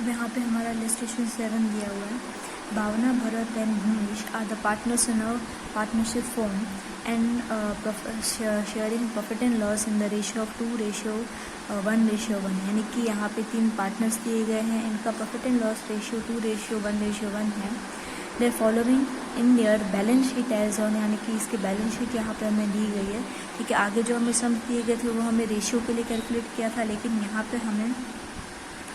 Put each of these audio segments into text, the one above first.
अब यहाँ पे हमारा इलस्ट्रेशन 7 दिया हुआ है। Bhavna, Bharat and Bhumish are the partners in a partnership firm and sharing profit and loss in the ratio of 2:1:1, यानी कि यहाँ पे 3 पार्टनर्स दिए गए हैं, इनका प्रॉफिट एंड लॉस रेशियो 2:1:1 है। The following in their balance sheet as on, यानी कि इसके बैलेंस शीट यहाँ पे हमें दी गई है। ठीक है, आगे जो हमें सम दिए गए थे वो हमें रेशियो के लिए कैलकुलेट किया था, लेकिन यहाँ पे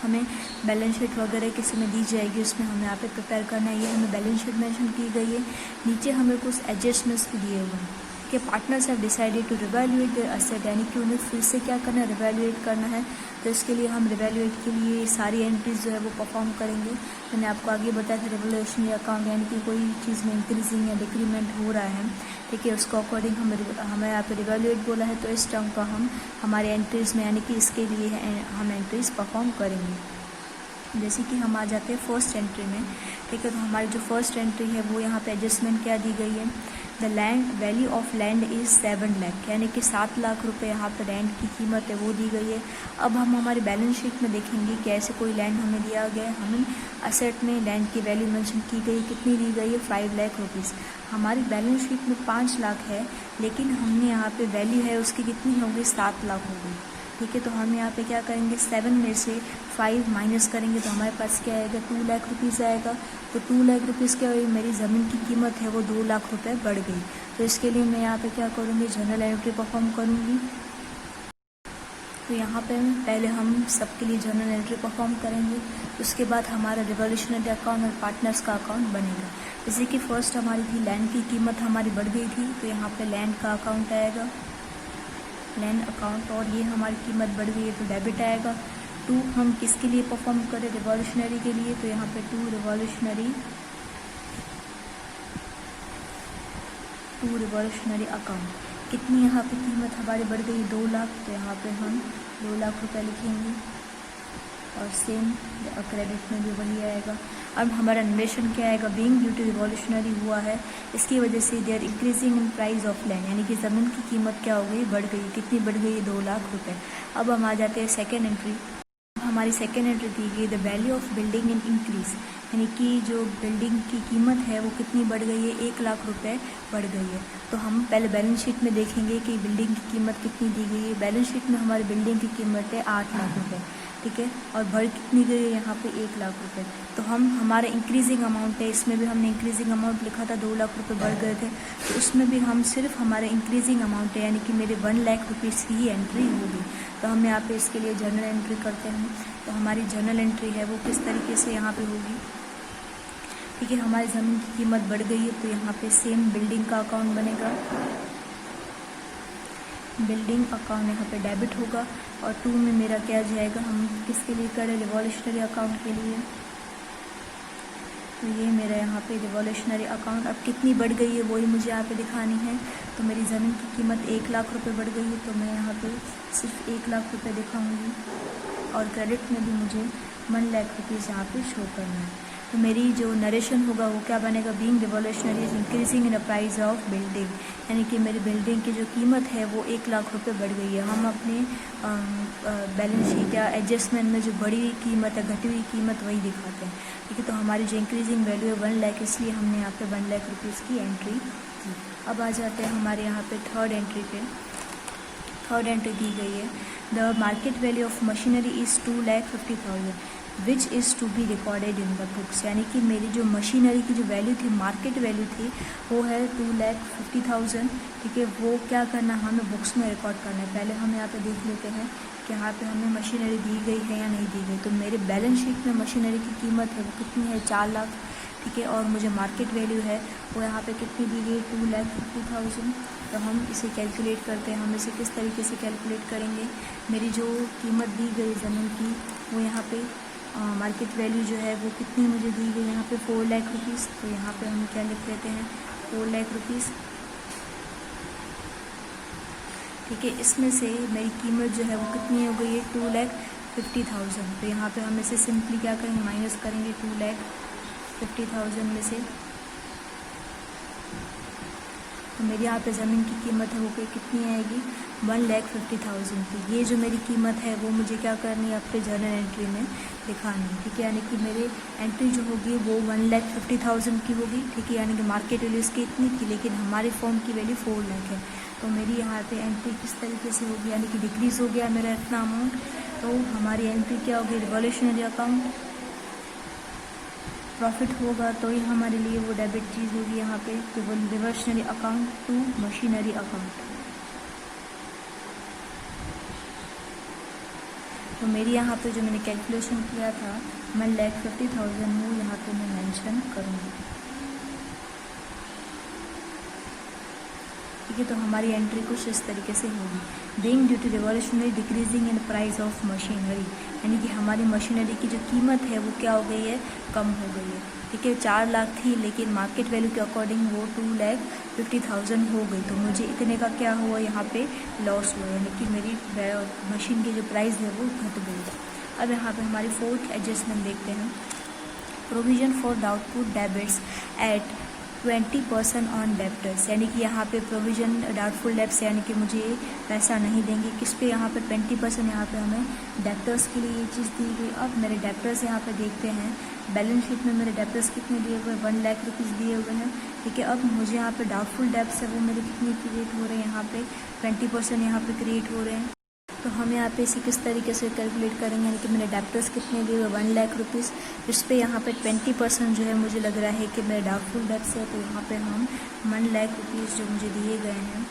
हमें बैलेंस शीट वगैरह किसी में दी जाएगी, उसमें हमें यहाँ पे प्रिपेयर करना है। ये हमें बैलेंस शीट मेंशन की गई है। नीचे हमें कुछ एडजस्टमेंट्स भी दिए हुए हैं कि partners have decided to revaluate their asset, यानी कि उन्हें फिर से क्या करना है, रिवैल्यूएट करना है। तो इसके लिए हम रिवैल्यूएट के लिए सारी एंट्रीज जो है वो परफॉर्म करेंगे। मैंने आपको आगे बताया था रिवैल्यूएशन अकाउंट, यानी कि कोई चीज़ में इंक्रीजिंग या डिक्रीमेंट हो रहा है, ठीक है, उसको अकॉर्डिंग हमें यहाँ पे रिवैल्यूएट बोला है। तो इस टर्म का हम हमारे एंट्रीज में, यानी कि इसके लिए हम एंट्रीज परफॉर्म करेंगे। जैसे कि हम आ जाते हैं फर्स्ट एंट्री में। ठीक है, तो हमारी जो फर्स्ट एंट्री है वो यहाँ पे एडजस्टमेंट क्या दी गई है, the land value of land is 7 lakh, यानी कि 7 लाख रुपए यहाँ पे लैंड की कीमत है वो दी गई है। अब हम हमारी बैलेंस शीट में देखेंगे कि ऐसे कोई लैंड हमें दिया गया है, हमें असेट में लैंड की वैल्यू मेंशन की गई, कितनी दी गई है, 5 लाख रुपीज़। हमारी बैलेंस शीट में 5 लाख है, लेकिन हमने यहाँ पे वैल्यू है उसकी कितनी होगी, 7 लाख होगी। ठीक है, तो हम यहाँ पे क्या करेंगे, 7 में से 5 माइनस करेंगे तो हमारे पास क्या आएगा, 2 लाख रुपीज़ आएगा। तो 2 लाख रुपीज़ क्या हुई, मेरी ज़मीन की कीमत है वो 2 लाख रुपए बढ़ गई। तो इसके लिए मैं यहाँ पे क्या करूँगी, जर्नल एंट्री परफॉर्म करूँगी। तो यहाँ पे पहले हम सबके लिए जर्नल एंट्री परफॉर्म करेंगे, उसके बाद हमारा रिवॉल्यूशनरी अकाउंट और पार्टनर्स का अकाउंट बनेगा। जैसे कि फर्स्ट हमारी थी लैंड की कीमत हमारी बढ़ गई थी, तो यहाँ पे लैंड का अकाउंट आएगा, लैंड अकाउंट, और ये हमारी कीमत बढ़ गई है तो डेबिट आएगा। 2 हम किसके लिए परफॉर्म करें, रिवॉल्यूशनरी के लिए, तो यहाँ पे 2 रिवॉल्यूशनरी अकाउंट। कितनी यहाँ पे कीमत हमारी बढ़ गई, 2 लाख, तो यहाँ पे हम 2 लाख रुपए लिखेंगे, और सेम क्रेडिट में भी वही आएगा। अब हमारा नरेशन क्या आएगा, बीइंग ड्यू टू रिवॉल्यूशनरी हुआ है, इसकी वजह से their increasing in price of land, यानी कि ज़मीन की कीमत क्या हो गई, बढ़ गई। कितनी बढ़ गई, 2 लाख रुपए। अब हम आ जाते हैं सेकेंड एंट्री। हमारी सेकेंड एंट्री दी गई, the value of building in increase, यानी कि जो बिल्डिंग की कीमत है वो कितनी बढ़ गई है, 1 लाख रुपए बढ़ गई है। तो हम पहले बैलेंस शीट में देखेंगे कि बिल्डिंग की कीमत कितनी दी गई है। बैलेंस शीट में हमारी बिल्डिंग की कीमत है 8 लाख रुपए, ठीक है, और बढ़ कितनी गई है यहाँ पे, 1 लाख रुपए। तो हम हमारा इंक्रीजिंग अमाउंट है, इसमें भी हमने इंक्रीजिंग अमाउंट लिखा था, 2 लाख रुपए बढ़ गए थे, तो उसमें भी हम सिर्फ हमारा इंक्रीजिंग अमाउंट है, यानी कि मेरे 1 लाख रुपीज़ की ही एंट्री होगी। तो हम यहाँ पे इसके लिए जर्नल एंट्री करते हैं। तो हमारी जर्नल एंट्री है वो किस तरीके से यहाँ पे होगी, ठीक है, हमारी ज़मीन की कीमत बढ़ गई है, तो यहाँ पे सेम बिल्डिंग का अकाउंट बनेगा, बिल्डिंग अकाउंट यहाँ पे डेबिट होगा, और 2 में मेरा क्या जाएगा, हम किसके लिए करें, रिवॉल्यूशनरी अकाउंट के लिए। तो ये मेरा यहाँ पे रिवॉल्यूशनरी अकाउंट अब कितनी बढ़ गई है वही मुझे यहाँ पे दिखानी है। तो मेरी ज़मीन की कीमत 1 लाख रुपए बढ़ गई है, तो मैं यहाँ पे सिर्फ 1 लाख रुपए दिखाऊंगी, और क्रेडिट में भी मुझे 1 लाख रुपीज़ यहाँ पे शो करना है। तो मेरी जो नरेशन होगा वो क्या बनेगा, being revolutionary is increasing in the price of building, यानी कि मेरी बिल्डिंग की जो कीमत है वो 1 लाख रुपए बढ़ गई है। हम अपने बैलेंस शीट या एडजस्टमेंट में जो बढ़ी हुई कीमत है, घटी हुई कीमत वही दिखाते हैं, ठीक है। तो हमारी जो इंक्रीजिंग वैल्यू है 1 लाख, इसलिए हमने यहाँ पे 1 लाख रुपीज़ की एंट्री की। अब आ जाते हैं हमारे यहाँ पे थर्ड एंट्री पे। थर्ड एंट्री दी गई है, the market value of machinery is 2,50,000 which is to be recorded in the books, यानी कि मेरी जो मशीनरी की जो वैल्यू थी, मार्केट वैल्यू थी, वो है 2,50,000, ठीक है। वो क्या करना, हमें बुक्स में रिकॉर्ड करना है। पहले हम यहाँ पे देख लेते हैं कि यहाँ पे हमें मशीनरी दी गई है या नहीं दी गई। तो मेरे बैलेंस शीट में मशीनरी की कीमत है वो कितनी है, 4 लाख, ठीक है, और मुझे मार्केट वैल्यू है वो यहाँ पे कितनी दी गई, 2,50,000। तो हम इसे कैलकुलेट करते हैं। हम इसे किस तरीके से कैलकुलेट करेंगे, मेरी जो कीमत दी गई ज़मीन की वो यहाँ पे मार्केट वैल्यू जो है वो कितनी मुझे दी गई, यहाँ पे 4 लाख रुपीज़। तो यहाँ पे हम क्या लिख लेते हैं, 4 लाख रुपीज़, ठीक है। इसमें से मेरी कीमत जो है वो कितनी हो गई है, 2,50,000। तो यहाँ पे हम इसे सिंपली क्या करेंगे, माइनस करेंगे 2,50,000 में से। तो मेरे यहाँ पे ज़मीन की कीमत है वो कितनी आएगी, 1,50,000 की। ये जो मेरी कीमत है वो मुझे क्या करनी है, अपने जर्नल एंट्री में दिखानी है, ठीक है। यानी कि मेरी एंट्री जो होगी वो 1,50,000 की होगी, ठीक है। यानी कि मार्केट वैल्यू इसकी इतनी थी, लेकिन हमारे फॉर्म की वैल्यू 4 लाख है। तो मेरी यहाँ पे एंट्री किस तरीके से होगी, यानी कि डिक्रीज़ हो गया मेरा इतना अमाउंट। तो हमारी एंट्री क्या होगी, रिवॉल्यूशनरी अकाउंट। प्रॉफिट होगा तो ही हमारे लिए वो डेबिट चीज़ होगी यहाँ पे, तो वो revolutionary account to machinery account. तो मेरी यहाँ पे जो मैंने कैलकुलेशन किया था 1,50,000 वो यहाँ पे मैं मेंशन करूँगी, ठीक है। तो हमारी एंट्री कुछ इस तरीके से होगी, being due to revolutionary decreasing in price of machinery, यानी कि हमारी मशीनरी की जो कीमत है वो क्या हो गई है, कम हो गई है, ठीक है। 4 लाख थी, लेकिन मार्केट वैल्यू के अकॉर्डिंग वो 2,50,000 हो गई। तो मुझे इतने का क्या हुआ, यहाँ पे लॉस हुआ, यानी कि मेरी मशीन की जो प्राइस है वो घट गई। अब यहाँ पे हमारी 4th एडजस्टमेंट देखते हैं, provision for doubtful debits at 20% on debtors, यानी कि यहाँ पे प्रोविजन डाउटफुल डेब्ट्स, यानी कि मुझे पैसा नहीं देंगे किस पे, यहाँ पे 20% यहाँ पे हमें डेप्टर्स के लिए ये चीज़ दी गई। अब मेरे डेप्टर्स यहाँ पे देखते हैं, बैलेंस शीट में मेरे डेप्टर्स कितने दिए हुए, 1 लाख रुपीज़ दिए हुए हैं, ठीक है। अब मुझे यहाँ पे डाउटफुल डेब्ट्स है वो मेरे कितने क्रिएट हो रहे हैं, यहाँ पे 20% यहाँ पे क्रिएट हो रहे हैं। तो हम यहाँ पे इसे किस तरीके से कैलकुलेट करेंगे, यानी कि मेरे डेप्टर्स कितने दिए हुए, 1 लाख रुपीज़, इस पे यहाँ पे 20% जो है मुझे लग रहा है कि मेरे डाउटफुल डेब्ट्स है। तो यहाँ पे हम 1 लाख रुपीज़ जो मुझे दिए गए हैं,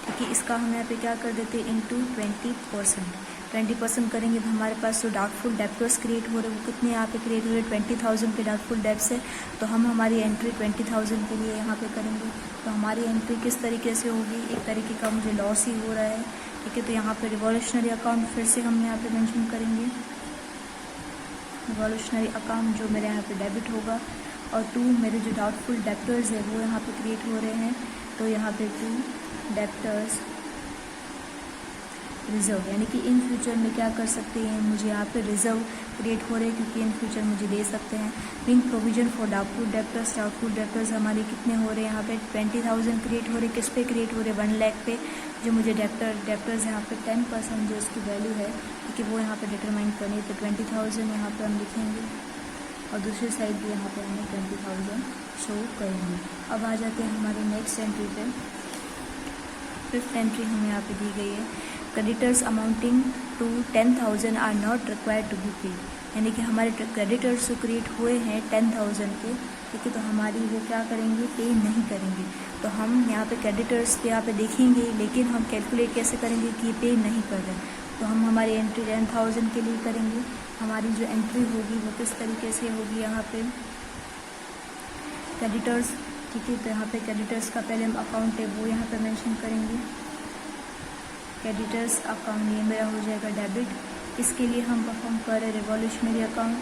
ठीक है, इसका हम यहाँ पे क्या कर देते हैं, इंटू 20% करेंगे तो हमारे पास जो डाउटफुल डेप्टर्स क्रिएट हो रहे हैं वो कितने यहाँ पे क्रिएट हो रहे हैं, 20,000 के डाउटफुल डेब्ट्स है। तो हम हमारी एंट्री 20,000 के लिए यहाँ पे करेंगे। तो हमारी एंट्री किस तरीके से होगी, एक तरीके का मुझे लॉस ही हो रहा है, ठीक है। तो यहाँ पे रिवॉल्यूशनरी अकाउंट फिर से हम यहाँ पे मेंशन करेंगे, रिवॉल्यूशनरी अकाउंट जो मेरे यहाँ पे डेबिट होगा, और 2 मेरे जो डाउटफुल डेप्टर्स है वो यहाँ पे क्रिएट हो रहे हैं। तो यहाँ पे 2 डेप्टर्स रिजर्व, यानी कि इन फ्यूचर में क्या कर सकते हैं, मुझे यहाँ पे रिजर्व क्रिएट हो रहे हैं क्योंकि इन फ्यूचर मुझे दे सकते हैं। Being provision for doubtful debtors हमारे कितने हो रहे हैं, यहाँ पे 20,000 क्रिएट हो रहे हैं, किस पे क्रिएट हो रहे हैं, 1 लाख पे। जो मुझे डेप्टर्स यहाँ पे 10% जो इसकी वैल्यू है, क्योंकि वो यहाँ पे डिटरमाइन करनी है। तो 20,000 यहाँ पे हम लिखेंगे, और दूसरी साइड भी यहाँ पे हमें 20,000 शो करेंगे। अब आ जाते हैं हमारे नेक्स्ट एंट्री पे, 5th एंट्री हमें यहाँ पे दी गई है, creditors amounting to 10,000 are not required to be paid, यानी कि हमारे क्रेडिटर्स जो क्रिएट हुए हैं 10,000 के, ठीक है। तो हमारी वो क्या करेंगे, पे नहीं करेंगे। तो हम यहाँ पे क्रेडिटर्स पे यहाँ पे देखेंगे, लेकिन हम कैलकुलेट कैसे करेंगे कि ये पे नहीं कर रहे हैं। तो हम हमारी एंट्री 10,000 के लिए करेंगे। हमारी जो एंट्री होगी वो किस तरीके से होगी, यहाँ पे क्रेडिटर्स, ठीक है। तो यहाँ पे क्रेडिटर्स का पहले हम अकाउंट है वो यहाँ पे मेंशन करेंगे, क्रेडिटर्स अकाउंट, ये मेरा हो जाएगा डेबिट। इसके लिए हम परफॉर्म कर रहे रिवॉल्यूशनरी अकाउंट,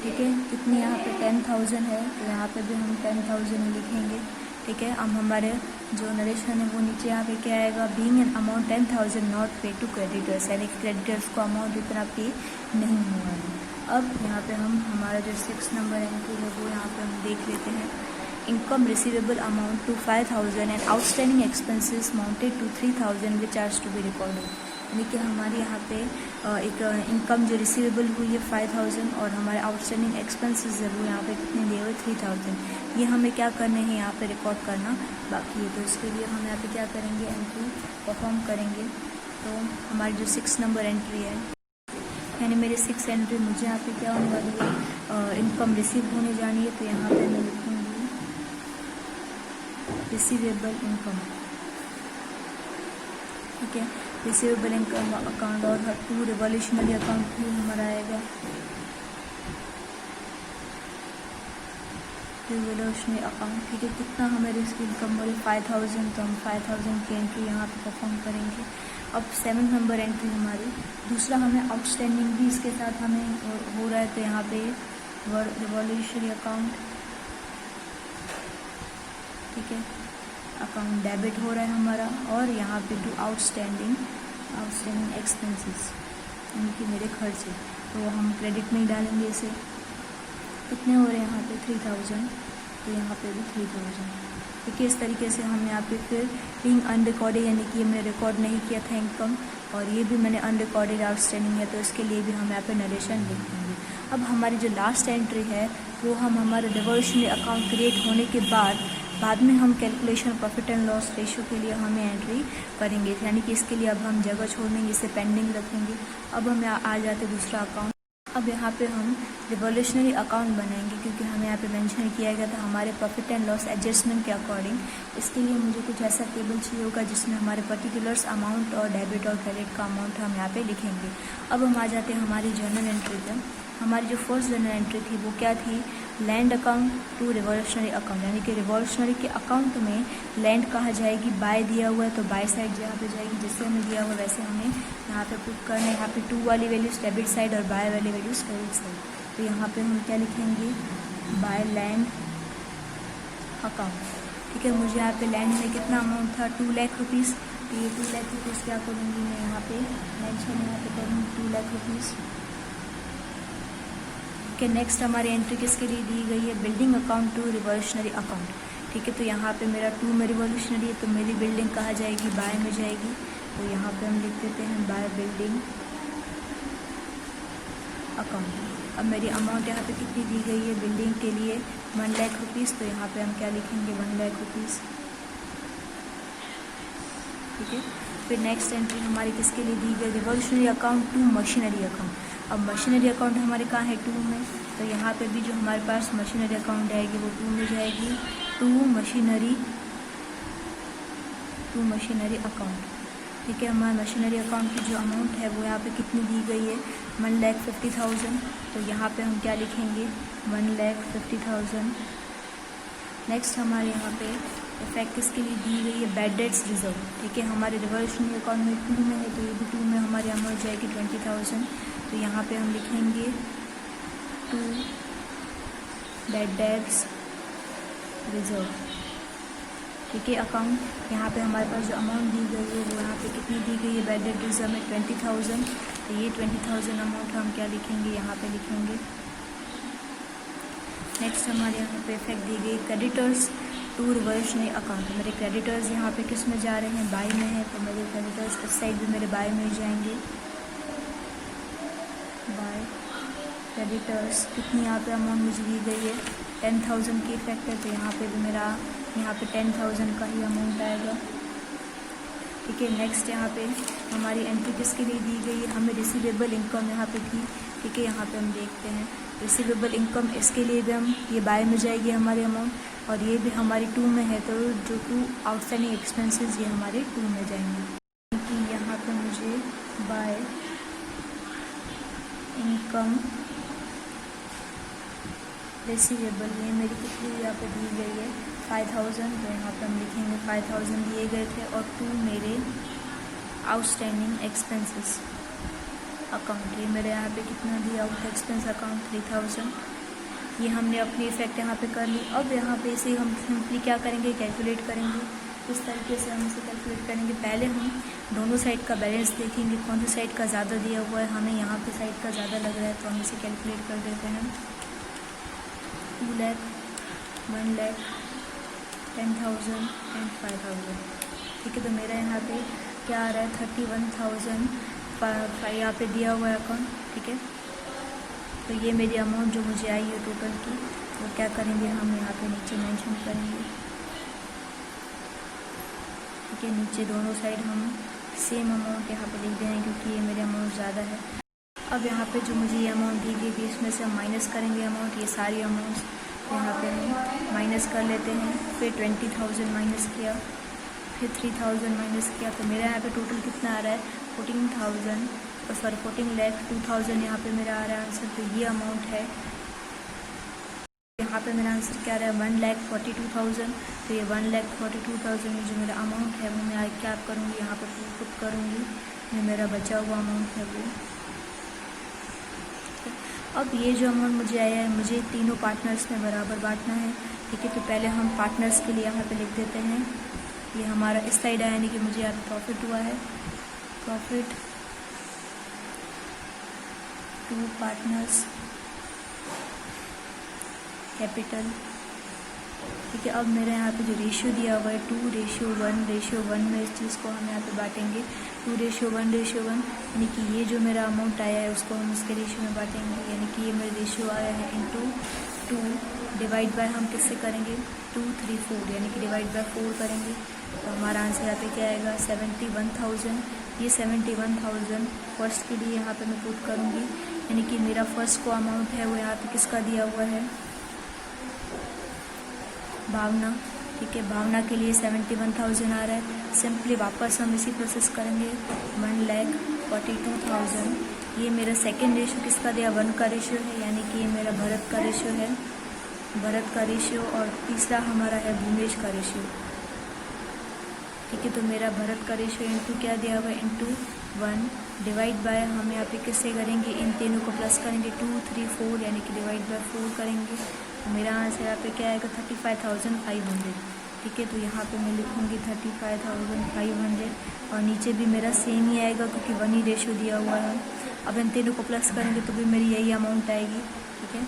ठीक है। कितनी यहाँ पे 10,000 है, तो यहाँ पे भी हम 10,000 लिखेंगे, ठीक है। अब हमारे जो नरेशन है वो नीचे यहाँ पे क्या आएगा, बीइंग एन अमाउंट 10,000 नॉट पे टू क्रेडिटर्स, यानी कि क्रेडिटर्स को अमाउंट इतना पे नहीं हुआ है। अब यहाँ पे हम हमारा जो 6 नंबर एंट्री है वो यहाँ पे हम देख लेते हैं, income receivable amount to 5,000 and outstanding expenses mounted to 3,000 which are to be recorded, यानी कि हमारे यहाँ पे एक इनकम जो रिसीवेबल हुई है 5,000, और हमारे आउटस्टैंडिंग एक्सपेंसेस है वो यहाँ पे कितने दिए हुए 3,000। ये हमें क्या करने हैं, यहाँ पे रिकॉर्ड करना बाकी है। तो इसके लिए हम यहाँ पे क्या करेंगे, एंट्री परफॉर्म करेंगे। तो हमारी जो 6 नंबर एंट्री है, यानी मेरे 6 एंट्री मुझे यहाँ पे क्या होने वाली है, इनकम रिसीव होने जानी है। तो यहाँ पे मैं लिखूँगी रिसीवेबल इनकम, ठीक है। रिसीवेबल इनकम अकाउंट और 2 रिवॉल्यूशनरी अकाउंट भी हमारा आएगा, रिवॉल्यूशनरी अकाउंट, ठीक है। कितना हमें रिसीव इनकम बोले 5,000, तो हम 5,000 की एंट्री यहाँ पे परफॉर्म करेंगे। अब 7 नंबर एंट्री हमारी, दूसरा हमें आउटस्टैंडिंग भी इसके साथ हमें हो रहा है। तो यहाँ पे रिवॉल्यूशनरी अकाउंट, ठीक है, अकाउंट डेबिट हो रहा है हमारा, और यहाँ पे टू आउटस्टैंडिंग एक्सपेंसेस, यानी कि मेरे खर्चे, तो हम क्रेडिट में ही डालेंगे इसे। कितने हो रहे हैं यहाँ पे 3,000, तो यहाँ पे भी 3000। देखिए इस तरीके से हम यहाँ पे फिर बिंग अनरिकॉर्डेड यानी कि मैंने रिकॉर्ड नहीं किया था इनकम, और ये भी मैंने अनरिकॉर्डेड आउटस्टैंडिंग है, तो इसके लिए भी हम यहाँ पे नरेशन लिख देंगे। अब हमारी जो लास्ट एंट्री है वो हम हमारे रिवॉल्यूशनरी अकाउंट क्रिएट होने के बाद में हम calculation profit and loss ratio के लिए हमें एंट्री करेंगे, यानी कि इसके लिए अब हम जगह छोड़ देंगे, इसे पेंडिंग रखेंगे। अब हम आ जाते दूसरा अकाउंट। अब यहाँ पे हम रिवॉल्यूशनरी अकाउंट बनाएंगे, क्योंकि हमें यहाँ पे मेंशन किया गया था हमारे प्रॉफिट एंड लॉस एडजस्टमेंट के अकॉर्डिंग। इसके लिए मुझे कुछ ऐसा टेबल चाहिए होगा जिसमें हमारे पर्टिकुलर्स अमाउंट और डेबिट और क्रेडिट का अमाउंट हम यहाँ पे लिखेंगे। अब हम आ जाते हैं हमारी जर्नल एंट्री पर। हमारी जो फर्स्ट जर्नल एंट्री थी वो क्या थी, land account to revolutionary account, यानी कि रिवॉल्यूशनरी के अकाउंट में लैंड कहाँ जाएगी, बाय दिया हुआ है तो बाय साइड यहाँ पे जाएगी, जैसे हमें दिया हुआ वैसे हमें यहाँ पे पुट करना है। यहाँ पे 2 वाली वैल्यूज डेबिट साइड और बाय वाली वैल्यूज क्रेडिट साइड। तो यहाँ पे हम क्या लिखेंगे, बाय लैंड अकाउंट। ठीक है, मुझे यहाँ पे लैंड में कितना अमाउंट था, 2 लाख रुपीज़। तो ये 2 लाख रुपीज़ क्या करूँगी मैं यहाँ पे मेंशन यहाँ पे करूँगी 2 लाख रुपीज़। कि नेक्स्ट हमारी एंट्री किसके लिए दी गई है, building account to revolutionary account. ठीक है, तो यहाँ पे मेरा 2 में रिवॉल्यूशनरी है, तो मेरी बिल्डिंग कहाँ जाएगी, बाय में जाएगी। तो यहाँ पे हम लिख देते हैं बाय बिल्डिंग अकाउंट। अब मेरी अमाउंट यहाँ पे कितनी दी गई है बिल्डिंग के लिए, 1 लाख रुपीज़। तो यहाँ पे हम क्या लिखेंगे, 1 लाख रुपीज़। ठीक है, फिर नेक्स्ट एंट्री हमारी किसके लिए दी गई, revolutionary account to machinery account. अब मशीनरी अकाउंट हमारे कहाँ है, 2 में। तो यहाँ पे भी जो हमारे पास मशीनरी अकाउंट आएगी वो 2 में जाएगी, टू मशीनरी अकाउंट। ठीक है, हमारे मशीनरी अकाउंट की जो अमाउंट है वो यहाँ पे कितनी दी गई है, 1,50,000। तो यहाँ पे हम क्या लिखेंगे, 1,50,000। नेक्स्ट हमारे यहाँ पे इफेक्ट किसके लिए दी गई है, बैड डेट्स रिजर्व। ठीक है, हमारे रिवॉल्यूशनरी अकाउंट में 2 में है, तो ये भी 2 में हमारी अमाउंट जाएगी 20,000। तो यहाँ पे हम लिखेंगे 2 बैड डेट्स रिजर्व। ठीक है, अकाउंट यहाँ पे हमारे पास जो अमाउंट दी गई है वो यहाँ पे कितनी दी गई है, बैड डेट रिजर्व में 20,000। तो ये 20,000 अमाउंट हम क्या लिखेंगे, यहाँ पे लिखेंगे। नेक्स्ट हमारे यहाँ पे इफेक्ट दी गई क्रेडिटर्स टू रिवॉल्यूशनरी अकाउंट। मेरे क्रेडिटर्स यहाँ पे किस में जा रहे हैं, बाय में है, तो मेरे क्रेडिटर्स इस साइड भी मेरे बाय में जाएंगे। बाय क्रेडिटर्स कितनी यहाँ पे अमाउंट मुझे दी गई है, 10,000 की इफेक्ट है, तो यहाँ पे भी मेरा यहाँ पे 10,000 का ही अमाउंट आएगा। ठीक है, नेक्स्ट यहाँ पे हमारी एंट्री किसके लिए दी गई है, हमें रिसीवेबल इनकम यहाँ पे थी। ठीक है, यहाँ पे हम देखते हैं रिसीवेबल इनकम, इसके लिए भी हम ये बाय में जाएगी हमारी अमाउंट, और ये भी हमारी 2 में है, तो जो 2 आउटस्टैंडिंग एक्सपेंसेस ये हमारे 2 में जाएंगे। क्योंकि यहाँ पे मुझे बाय इनकम रिसीवेबल ये मेरी कितनी यहाँ पे दी गई है, 5,000। तो यहाँ पे हम लिखेंगे 5,000 दिए गए थे, और 2 मेरे आउटस्टैंडिंग एक्सपेंसेस अकाउंट, ये मेरे यहाँ पे कितना दिया आउट एक्सपेंस अकाउंट 3,000। ये हमने अपनी इफेक्ट यहाँ पे कर ली। अब यहाँ पे इसे हम सिंपली क्या करेंगे, कैलकुलेट करेंगे। इस तरीके से हम इसे कैलकुलेट करेंगे। पहले हम दोनों साइड का बैलेंस देखेंगे, कौन सी साइड का ज़्यादा दिया हुआ है, हमें यहाँ पे साइड का ज़्यादा लग रहा है, तो हम इसे कैलकुलेट कर देते हैं। 2 लाख, 1 लाख, 10,000 एंड 5,000। ठीक है, तो मेरा यहाँ पे क्या आ रहा है, 31,000 यहाँ पे दिया हुआ है अकाउंट। ठीक है, तो ये मेरी अमाउंट जो मुझे आई है टोटल की, वो क्या करेंगे हम यहाँ पे नीचे मेंशन करेंगे। ठीक है, नीचे दोनों साइड हम सेम अमाउंट यहाँ पे लिख देंगे, क्योंकि ये मेरे अमाउंट ज़्यादा है। अब यहाँ पे जो मुझे ये अमाउंट दी गई थी इसमें से हम माइनस करेंगे अमाउंट, ये सारी अमाउंट्स यहाँ पे हम माइनस कर लेते हैं। फिर 20,000 माइनस किया, फिर 3,000 माइनस किया, तो मेरा यहाँ पे टोटल कितना आ रहा है, 14 लाख 2,000 यहाँ पे मेरा आ रहा है आंसर। तो ये अमाउंट है, यहाँ पे मेरा आंसर क्या आ रहा है, 1,42,000। तो ये 1,42,000 जो मेरा अमाउंट है वो मैं क्या करूँगी, यहाँ पर पुट करूँगी, ये मेरा बचा हुआ अमाउंट है वो। अब ये जो अमाउंट मुझे आया है, मुझे तीनों पार्टनर्स में बराबर बांटना है। ठीक है, तो पहले हम पार्टनर्स के लिए यहाँ पे लिख देते हैं, ये हमारा इस साइड आया, यानी कि मुझे यहाँ प्रॉफिट हुआ है, प्रॉफिट टू पार्टनर्स, कैपिटल ठीक है। अब मेरे यहाँ पे जो रेशियो दिया हुआ है 2:1 में इस चीज़ को हम यहाँ पे बांटेंगे 2:1 यानी कि ये जो मेरा अमाउंट आया है उसको हम इसके रेशियो में बांटेंगे, यानी कि ये मेरा रेशियो आया है इंटू 2 डिवाइड बाय हम किससे करेंगे 2, 3, 4 यानी कि डिवाइड बाय 4 करेंगे। तो हमारा आंसर यहाँ पे क्या आएगा 71,000। ये 71,000 फर्स्ट के लिए यहाँ पे मैं पुट करूँगी, यानी कि मेरा फर्स्ट को अमाउंट है वो यहाँ पे किसका दिया हुआ है भावना। ठीक है, भावना के लिए 71,000 आ रहा है। सिंपली वापस हम इसी प्रोसेस करेंगे 1,42,000। ये मेरा सेकेंड रेशियो किसका दिया 1 का रेशियो है, यानी कि ये मेरा भरत का रेशियो है, भरत का रेशियो। और तीसरा हमारा है भूमेश का रेशियो। ठीक है, तो मेरा भरत का रेशियो इंटू क्या दिया हुआ है इंटू 1 डिवाइड बाय हम यहाँ पे किससे करेंगे इन तीनों को प्लस करेंगे 2, 3, 4 यानी कि डिवाइड बाय 4 करेंगे। तो मेरा आंसर यहाँ पे क्या आएगा 35,500। ठीक है, तो यहाँ पे मैं लिखूँगी 35,500 और नीचे भी मेरा सेम ही आएगा क्योंकि 1 ही रेशियो दिया हुआ है। अब इन तीनों को प्लस करेंगे तो भी मेरी यही अमाउंट आएगी। ठीक है,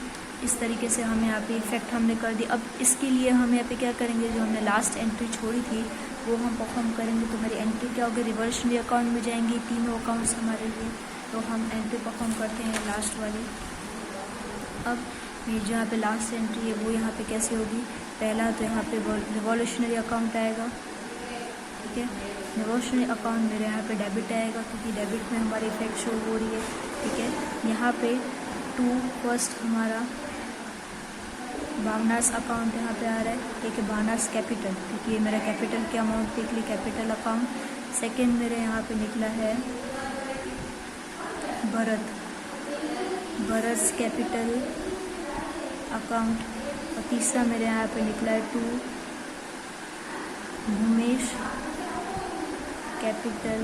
इस तरीके से हमें यहाँ पे इफेक्ट हमने कर दिया। अब इसके लिए हम यहाँ पे क्या करेंगे, जो हमने लास्ट एंट्री छोड़ी थी वो हम परफॉर्म करेंगे। तो मेरी एंट्री क्या होगी रिवर्सली अकाउंट में जाएंगे तीनों अकाउंट्स हमारे लिए। तो हम एंट्री परफॉर्म करते हैं लास्ट वाली। अब ये जो यहाँ पे लास्ट एंट्री है वो यहाँ पे कैसे होगी, पहला तो यहाँ पे रिवॉल्यूशनरी अकाउंट आएगा। ठीक है, रिवॉल्यूशनरी अकाउंट मेरे यहाँ पे डेबिट आएगा क्योंकि डेबिट में हमारी इफेक्ट शो हो रही है। ठीक है, यहाँ पे 2 फर्स्ट हमारा भावनास अकाउंट यहाँ पे आ रहा है। ठीक है, भावनास कैपिटल, क्योंकि ये मेरा कैपिटल के अमाउंट देख ली कैपिटल अकाउंट। सेकंड मेरे यहाँ पे निकला है भरत कैपिटल अकाउंट। और तीसरा मेरे यहाँ पे निकला है 2 भूमेश कैपिटल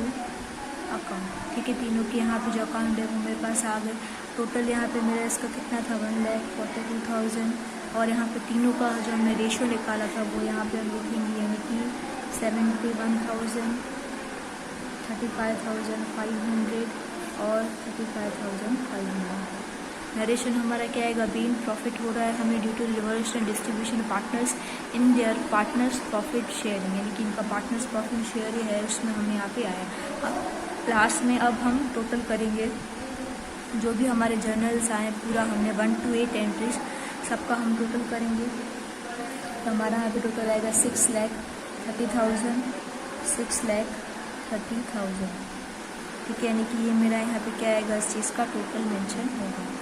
अकाउंट। ठीक है, तीनों के यहाँ पे जो अकाउंट है वो मेरे पास आ गए। टोटल यहाँ पे मेरा इसका कितना था 1,42,000 और यहाँ पे तीनों का जो हमने रेशियो निकाला था वो यहाँ पे हम लिखेंगे, यानी कि 71,000, 35,500 और 35,500। नरेशन हमारा क्या आएगा, बीइंग प्रॉफिट हो रहा है हमें due to revolution distribution partners in their partners profit sharing, यानी कि इनका पार्टनर्स प्रॉफिट शेयर ही है उसमें हमें यहाँ पे आया। अब लास्ट में अब हम टोटल करेंगे जो भी हमारे जर्नल्स आए पूरा हमने 1 to 8 एंट्रीज सबका हम टोटल करेंगे। तो हमारा यहाँ पे टोटल आएगा 6,30,000, 6,30,000। ठीक है, यानी कि ये मेरा यहाँ पे क्या आएगा इस चीज़ का टोटल मेंशन होगा।